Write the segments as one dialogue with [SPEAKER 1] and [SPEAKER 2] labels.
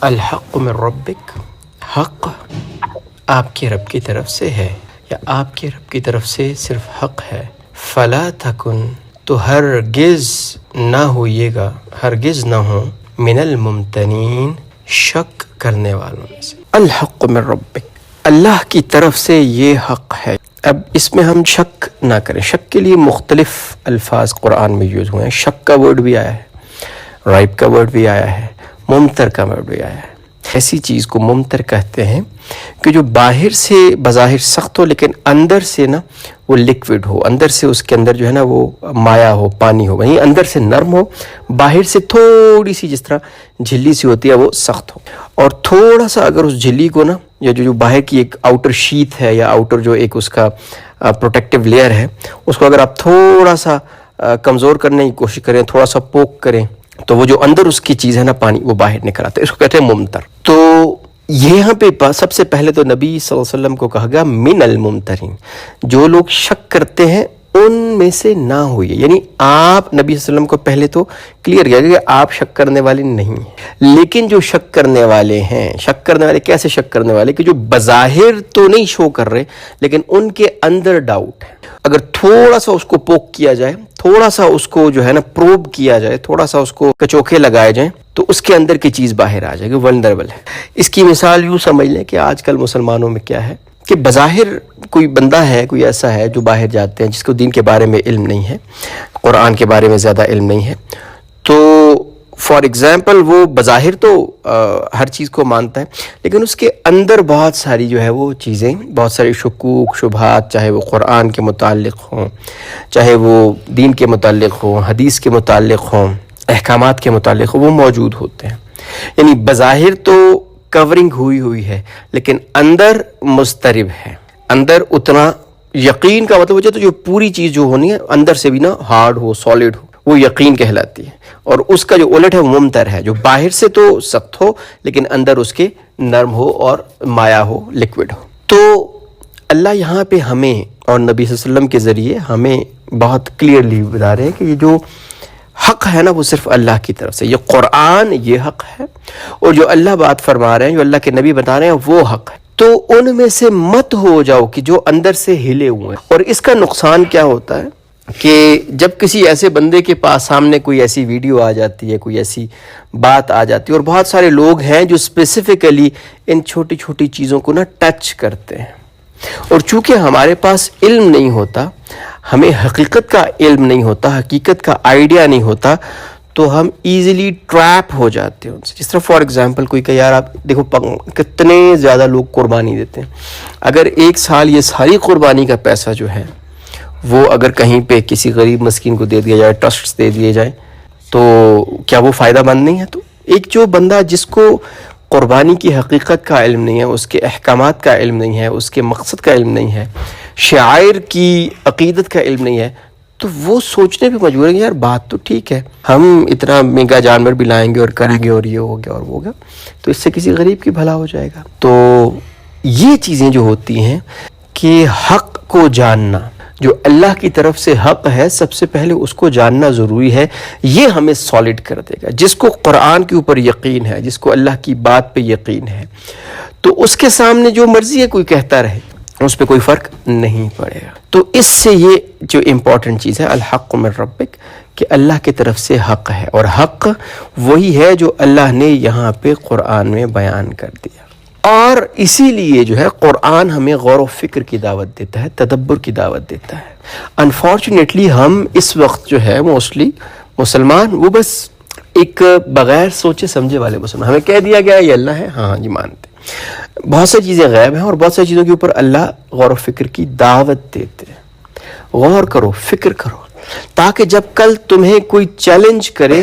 [SPEAKER 1] الحق من ربک، حق آپ کے رب کی طرف سے ہے یا آپ کے رب کی طرف سے صرف حق ہے. فلا تکن، تو ہرگز نہ ہوئیے گا، ہرگز نہ ہو، من الممتنین، شک کرنے والوں میں سے. الحق من ربک، اللہ کی طرف سے یہ حق ہے. اب اس میں ہم شک نہ کریں. شک کے لیے مختلف الفاظ قرآن میں یوز ہوئے ہیں. شک کا ورڈ بھی آیا ہے، ریب کا ورڈ بھی آیا ہے، ممتر کا ورڈ بھی آیا ہے. ایسی چیز کو ممتر کہتے ہیں کہ جو باہر سے بظاہر سخت ہو لیکن اندر سے نا وہ لکوڈ ہو، اندر سے اس کے اندر جو ہے نا وہ مایا ہو، پانی ہو، یعنی اندر سے نرم ہو، باہر سے تھوڑی سی جس طرح جھلی سی ہوتی ہے وہ سخت ہو. اور تھوڑا سا اگر اس جھلی کو نا یا جو باہر کی ایک آؤٹر شیت ہے یا آؤٹر جو ایک اس کا پروٹیکٹیو لیئر ہے، اس کو اگر آپ تھوڑا سا کمزور کرنے کی کوشش کریں، تھوڑا سا پوک کریں، تو وہ جو اندر اس کی چیز ہے نا پانی، وہ باہر نکل آتا ہے. اس کو کہتے ہیں ممتر. تو یہاں پہ سب سے پہلے تو نبی صلی اللہ علیہ وسلم کو کہا گیا من الممترین، جو لوگ شک کرتے ہیں ان میں سے نہ ہوئے. یعنی آپ نبی صلی اللہ علیہ وسلم کو پہلے تو کلیئر کیا کہ آپ شک کرنے والے نہیں ہیں، لیکن جو شک کرنے والے ہیں، شک کرنے والے کیسے شک کرنے والے کہ جو بظاہر تو نہیں شو کر رہے لیکن ان کے اندر ڈاؤٹ ہے. اگر تھوڑا سا اس کو پوک کیا جائے، تھوڑا سا اس کو جو ہے نا پروب کیا جائے، تھوڑا سا اس کو کچوکے لگائے جائیں تو اس کے اندر کی چیز باہر آ جائے گی، ولنریبل ہے. اس کی مثال یوں سمجھ لیں کہ آج کل مسلمانوں میں کیا ہے کہ بظاہر کوئی بندہ ہے، کوئی ایسا ہے جو باہر جاتے ہیں جس کو دین کے بارے میں علم نہیں ہے، قرآن کے بارے میں زیادہ علم نہیں ہے، تو فار ایگزامپل وہ بظاہر تو ہر چیز کو مانتا ہے لیکن اس کے اندر بہت ساری جو ہے وہ چیزیں، بہت ساری شکوک شبہات، چاہے وہ قرآن کے متعلق ہوں، چاہے وہ دین کے متعلق ہوں، حدیث کے متعلق ہوں، احکامات کے متعلق ہوں، وہ موجود ہوتے ہیں. یعنی بظاہر تو کورنگ ہوئی ہے لیکن اندر مضطرب ہے، اندر اتنا یقین کا مطلب تو جو پوری چیز جو ہونی ہے اندر سے بھی نا ہارڈ ہو، سالڈ ہو، وہ یقین کہلاتی ہے. اور اس کا جو الٹ ہے وہ ممتر ہے، جو باہر سے تو سخت ہو لیکن اندر اس کے نرم ہو اور مایا ہو، لکوڈ ہو. تو اللہ یہاں پہ ہمیں اور نبی صلی اللہ علیہ وسلم کے ذریعے ہمیں بہت کلیئرلی بتا رہے ہیں کہ یہ جو حق ہے نا وہ صرف اللہ کی طرف سے، یہ قرآن یہ حق ہے، اور جو اللہ بات فرما رہے ہیں، جو اللہ کے نبی بتا رہے ہیں وہ حق ہے. تو ان میں سے مت ہو جاؤ کہ جو اندر سے ہلے ہوئے ہیں. اور اس کا نقصان کیا ہوتا ہے کہ جب کسی ایسے بندے کے پاس سامنے کوئی ایسی ویڈیو آ جاتی ہے، کوئی ایسی بات آ جاتی ہے، اور بہت سارے لوگ ہیں جو اسپیسیفکلی ان چھوٹی چھوٹی چیزوں کو نا ٹچ کرتے ہیں، اور چونکہ ہمارے پاس علم نہیں ہوتا، ہمیں حقیقت کا علم نہیں ہوتا، حقیقت کا آئیڈیا نہیں ہوتا، تو ہم ایزیلی ٹریپ ہو جاتے ہیں ان سے. جس طرح فار ایگزامپل کوئی کہ یار آپ دیکھو کتنے زیادہ لوگ قربانی دیتے ہیں، اگر ایک سال یہ ساری قربانی کا پیسہ جو ہے وہ اگر کہیں پہ کسی غریب مسکین کو دے دیا جائے، ٹرسٹس دے دیے جائیں، تو کیا وہ فائدہ مند نہیں ہے؟ تو ایک جو بندہ جس کو قربانی کی حقیقت کا علم نہیں ہے، اس کے احکامات کا علم نہیں ہے، اس کے مقصد کا علم نہیں ہے، شعائر کی عقیدت کا علم نہیں ہے، تو وہ سوچنے پہ مجبور ہے کہ یار بات تو ٹھیک ہے، ہم اتنا مہنگا جانور بھی لائیں گے اور کریں گے اور یہ ہو گیا اور وہ ہوگا، تو اس سے کسی غریب کی بھلا ہو جائے گا. تو یہ چیزیں جو ہوتی ہیں کہ حق کو جاننا، جو اللہ کی طرف سے حق ہے سب سے پہلے اس کو جاننا ضروری ہے. یہ ہمیں سالڈ کر دے گا. جس کو قرآن کے اوپر یقین ہے، جس کو اللہ کی بات پہ یقین ہے، تو اس کے سامنے جو مرضی ہے کوئی کہتا رہے، اس پہ کوئی فرق نہیں پڑے گا. تو اس سے یہ جو امپورٹنٹ چیز ہے الحق من ربک، کہ اللہ کی طرف سے حق ہے، اور حق وہی ہے جو اللہ نے یہاں پہ قرآن میں بیان کر دیا. اور اسی لیے جو ہے قرآن ہمیں غور و فکر کی دعوت دیتا ہے، تدبر کی دعوت دیتا ہے. انفارچونیٹلی ہم اس وقت جو ہے موسٹلی مسلمان وہ بس ایک بغیر سوچے سمجھے والے مسلمان، ہمیں کہہ دیا گیا یہ اللہ ہے، ہاں جی مانتے. بہت سی چیزیں غیب ہیں اور بہت سی چیزوں کے اوپر اللہ غور و فکر کی دعوت دیتے ہیں. غور کرو، فکر کرو، تاکہ جب کل تمہیں کوئی چیلنج کرے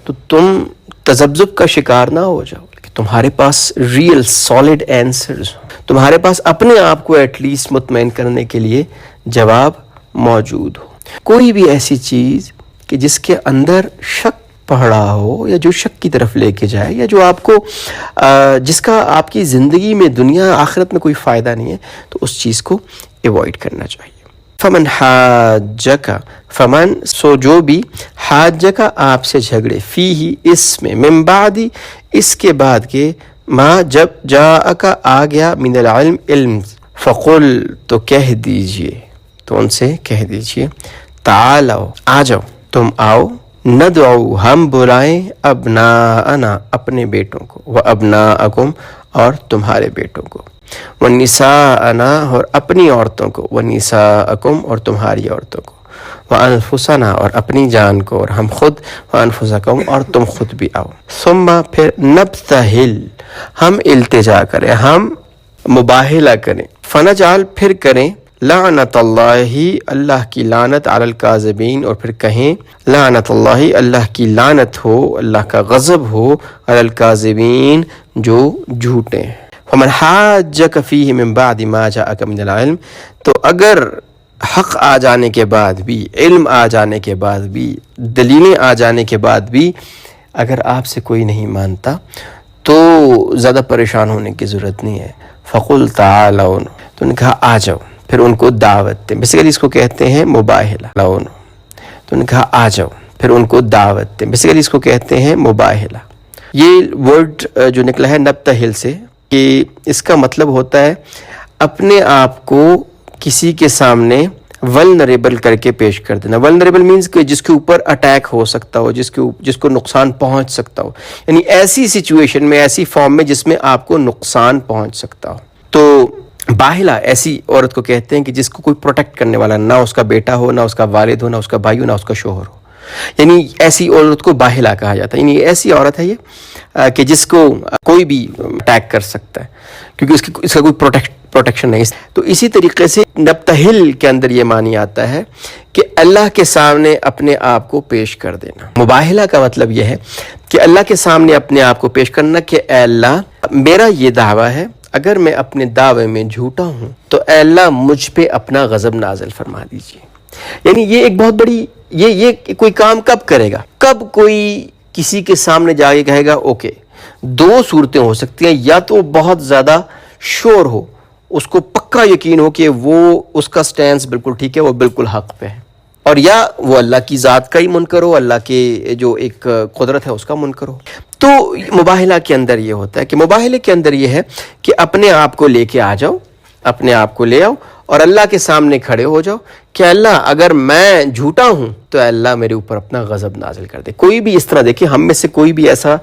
[SPEAKER 1] تو تم تذبذب کا شکار نہ ہو جاؤ، کہ تمہارے پاس ریئل سالڈ آنسرز ہوں، تمہارے پاس اپنے آپ کو ایٹ لیسٹ مطمئن کرنے کے لیے جواب موجود ہو. کوئی بھی ایسی چیز کہ جس کے اندر شک پڑا ہو، یا جو شک کی طرف لے کے جائے، یا جو آپ کو جس کا آپ کی زندگی میں دنیا آخرت میں کوئی فائدہ نہیں ہے، تو اس چیز کو ایوائڈ کرنا چاہیے. فمن حاجک، فمن سو جو بھی، حاجک آپ سے جھگڑے، فیہ اس میں، من بعد اس کے بعد کے، ما جب جاءک آ گیا، من العلم علم، فقل تو کہہ دیجئے، تو ان سے کہہ دیجئے، تعالو آ جاؤ، تم آؤ، ندعو ہم بلائیں، ابناءنا اپنے بیٹوں کو، و ابناءکم اور تمہارے بیٹوں کو، ونساءنا اور اپنی عورتوں کو، ونساءکم اور تمہاری عورتوں کو، وانفسنا اور اپنی جان کو، اور ہم خود، وانفسکم اور تم خود بھی آؤ، ثم پھر نبتہل ہم التجا کریں، ہم مباہلہ کریں، فنجعل پھر کریں، لعنت اللہ اللہ کی لعنت، علی الکاذبین اور پھر کہیں لعنت اللہ اللہ کی لعنت ہو، اللہ کا غضب ہو، علی الکاذبین جو جھوٹے ہیں۔ فمن حاجک فیہ من بعد ما جاءک من العلم، تو اگر حق آ جانے کے بعد بھی، علم آ جانے کے بعد بھی، دلیلیں آ جانے کے بعد بھی اگر آپ سے کوئی نہیں مانتا تو زیادہ پریشان ہونے کی ضرورت نہیں ہے۔ فقل تعالوا، تو نے کہا آ جاؤ، پھر ان کو دعوت دیں، بیسیکلی اس کو کہتے ہیں مباہلہ، تو نے کہا آ جاؤ، پھر ان کو دعوت دیں، بیسیکلی اس کو کہتے ہیں مباہلہ۔ یہ ورڈ جو نکلا ہے نبتہل سے، کہ اس کا مطلب ہوتا ہے اپنے آپ کو کسی کے سامنے ولنریبل کر کے پیش کر دینا۔ ولنریبل مینز کہ جس کے اوپر اٹیک ہو سکتا ہو، جس کو نقصان پہنچ سکتا ہو، یعنی ایسی سچویشن میں، ایسی فارم میں جس میں آپ کو نقصان پہنچ سکتا ہو۔ تو باہلہ ایسی عورت کو کہتے ہیں کہ جس کو کوئی پروٹیکٹ کرنے والا نہ اس کا بیٹا ہو، نہ اس کا والد ہو، نہ اس کا بھائی ہو، نہ اس کا شوہر ہو، یعنی ایسی عورت کو باہلہ کہا جاتا ہے۔ یعنی ایسی عورت ہے یہ کہ جس کو کوئی بھی اٹیک کر سکتا ہے، کیونکہ اس کا کوئی پروٹیکشن نہیں۔ تو اسی طریقے سے نبتہل کے اندر یہ معنی آتا ہے کہ اللہ کے سامنے اپنے آپ کو پیش کر دینا۔ مباہلہ کا مطلب یہ ہے کہ اللہ کے سامنے اپنے آپ کو پیش کرنا کہ اے اللہ میرا یہ دعویٰ ہے، اگر میں اپنے دعوے میں جھوٹا ہوں تو اے اللہ مجھ پہ اپنا غضب نازل فرما دیجیے۔ یعنی یہ ایک بہت بڑی، یہ کوئی کام کب کرے گا، کب کوئی کسی کے سامنے جا کے کہے گا اوکے۔ دو صورتیں ہو سکتی ہیں، یا تو بہت زیادہ شور ہو، اس کو پکا یقین ہو کہ وہ اس کا سٹینس بالکل ٹھیک ہے، وہ بالکل حق پہ ہے، اور یا وہ اللہ کی ذات کا ہی منکر ہو، اللہ کے جو ایک قدرت ہے اس کا منکر ہو۔ تو مباہلہ کے اندر یہ ہوتا ہے کہ مباہلے کے اندر یہ ہے کہ اپنے آپ کو لے کے آ جاؤ، اپنے آپ کو لے آؤ اور اللہ کے سامنے کھڑے ہو جاؤ کہ اللہ اگر میں جھوٹا ہوں تو اللہ میرے اوپر اپنا غضب نازل کر دے۔ کوئی بھی اس طرح دیکھیں، ہم میں سے کوئی بھی ایسا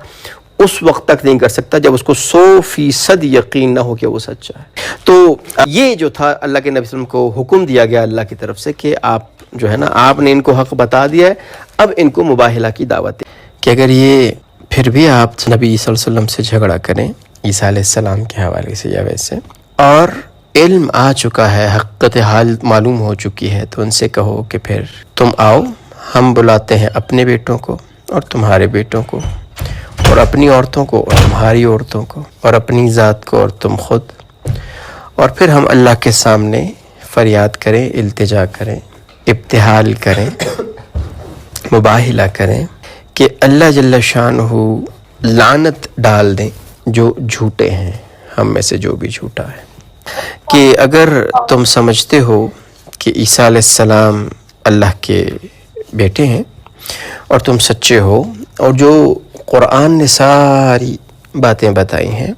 [SPEAKER 1] اس وقت تک نہیں کر سکتا جب اس کو 100% یقین نہ ہو کہ وہ سچا ہے۔ تو یہ جو تھا اللہ کے نبی صلی اللہ علیہ وسلم کو حکم دیا گیا اللہ کی طرف سے کہ آپ جو ہے نا، آپ نے ان کو حق بتا دیا ہے، اب ان کو مباہلہ کی دعوت ہے کہ اگر یہ پھر بھی آپ نبی صلی اللہ علیہ وسلم سے جھگڑا کریں عیسیٰ علیہ السلام کے حوالے سے یا ویسے، اور علم آ چکا ہے، حقیقت حال معلوم ہو چکی ہے، تو ان سے کہو کہ پھر تم آؤ، ہم بلاتے ہیں اپنے بیٹوں کو اور تمہارے بیٹوں کو، اور اپنی عورتوں کو اور تمہاری عورتوں کو، اور اپنی ذات کو اور تم خود، اور پھر ہم اللہ کے سامنے فریاد کریں، التجا کریں، ابتہال کریں، مباہلہ کریں کہ اللہ جل شانہ لعنت ڈال دیں جو جھوٹے ہیں، ہم میں سے جو بھی جھوٹا ہے۔ کہ اگر تم سمجھتے ہو کہ عیسیٰ علیہ السلام اللہ کے بیٹے ہیں اور تم سچے ہو، اور جو قرآن نے ساری باتیں بتائی ہیں،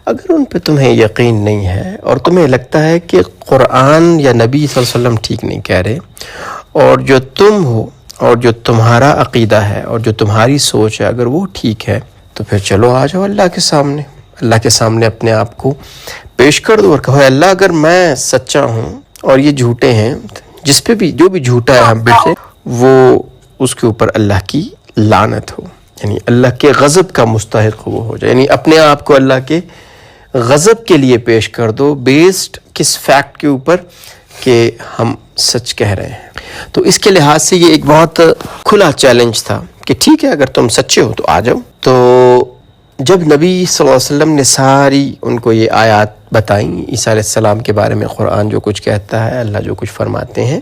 [SPEAKER 1] اگر ان پہ تمہیں یقین نہیں ہے اور تمہیں لگتا ہے کہ قرآن یا نبی صلی اللہ علیہ وسلم ٹھیک نہیں کہہ رہے، اور جو تم ہو اور جو تمہارا عقیدہ ہے اور جو تمہاری سوچ ہے اگر وہ ٹھیک ہے، تو پھر چلو آ جاؤ اللہ کے سامنے، اللہ کے سامنے اپنے آپ کو پیش کر دو اور کہو اللہ اگر میں سچا ہوں اور یہ جھوٹے ہیں، جس پہ بھی جو بھی جھوٹا ہے ہم سے، وہ اس کے اوپر اللہ کی لعنت ہو، یعنی اللہ کے غضب کا مستحق وہ ہو جائے، یعنی اپنے آپ کو اللہ کے غضب کے لیے پیش کر دو، بیسڈ کس فیکٹ کے اوپر کہ ہم سچ کہہ رہے ہیں۔ تو اس کے لحاظ سے یہ ایک بہت کھلا چیلنج تھا کہ ٹھیک ہے اگر تم سچے ہو تو آ جاؤ۔ تو جب نبی صلی اللہ علیہ وسلم نے ساری ان کو یہ آیات بتائیں عیسیٰ علیہ السلام کے بارے میں، قرآن جو کچھ کہتا ہے، اللہ جو کچھ فرماتے ہیں،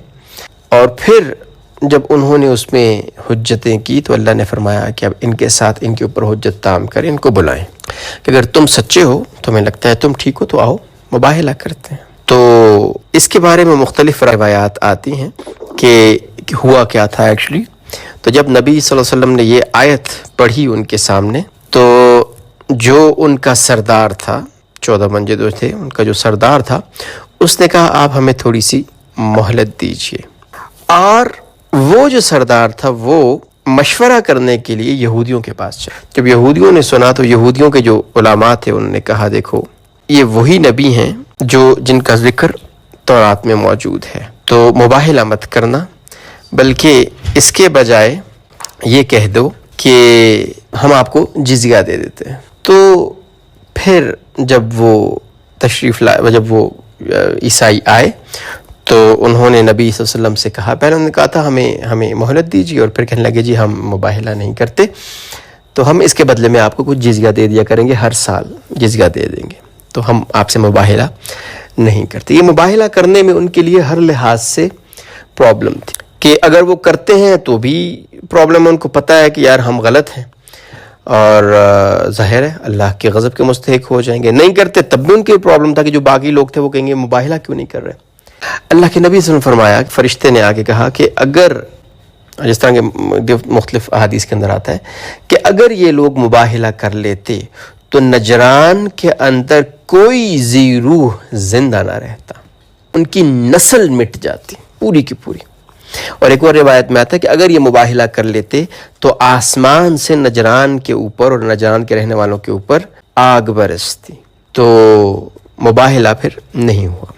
[SPEAKER 1] اور پھر جب انہوں نے اس میں حجتیں کی تو اللہ نے فرمایا کہ اب ان کے ساتھ ان کے اوپر حجت تام کریں، ان کو بلائیں کہ اگر تم سچے ہو، تمہیں لگتا ہے تم ٹھیک ہو تو آؤ، مباہلہ کرتے ہیں۔ تو اس کے بارے میں مختلف روایات آتی ہیں کہ ہوا کیا تھا ایکچولی. تو جب نبی صلی اللہ علیہ وسلم نے یہ آیت پڑھی ان کے سامنے، تو جو ان کا سردار تھا، 14 بندے جو تھے، ان کا جو سردار تھا، اس نے کہا آپ ہمیں تھوڑی سی مہلت دیجیے. اور وہ جو سردار تھا وہ مشورہ کرنے کے لیے یہودیوں کے پاس چلا. جب یہودیوں نے سنا تو یہودیوں کے جو علماء تھے انہوں نے کہا دیکھو یہ وہی نبی ہیں جن کا ذکر تورات میں موجود ہے، تو مباہلہ مت کرنا، بلکہ اس کے بجائے یہ کہہ دو کہ ہم آپ کو جزیہ دے دیتے ہیں. تو پھر جب وہ تشریف لائے، جب وہ عیسائی آئے تو انہوں نے نبی صلی اللہ علیہ وسلم سے کہا، پہلے انہوں نے کہا تھا ہمیں مہلت دیجیے، اور پھر کہنے لگے جی ہم مباہلہ نہیں کرتے، تو ہم اس کے بدلے میں آپ کو کچھ جزیہ دے دیا کریں گے، ہر سال جزیہ دے دیں گے، تو ہم آپ سے مباہلہ نہیں کرتے. یہ مباہلہ کرنے میں ان کے لیے ہر لحاظ سے پرابلم تھی کہ اگر وہ کرتے ہیں تو بھی پرابلم، ان کو پتہ ہے کہ یار ہم غلط ہیں اور ظاہر ہے اللہ کے غضب کے مستحق ہو جائیں گے. نہیں کرتے تب بھی ان کے پرابلم تھا کہ جو باقی لوگ تھے وہ کہیں گے مباہلہ کیوں نہیں کر رہے. اللہ کے نبی صلی اللہ علیہ وسلم فرمایا، فرشتے نے آگے کہا کہ اگر، جس طرح کے مختلف احادیث کے اندر آتا ہے کہ اگر یہ لوگ مباہلہ کر لیتے تو نجران کے اندر کوئی ذی روح زندہ نہ رہتا، ان کی نسل مٹ جاتی پوری کی پوری. اور ایک اور روایت میں آتا ہے کہ اگر یہ مباہلہ کر لیتے تو آسمان سے نجران کے اوپر اور نجران کے رہنے والوں کے اوپر آگ برستی. تو مباہلہ پھر نہیں ہوا.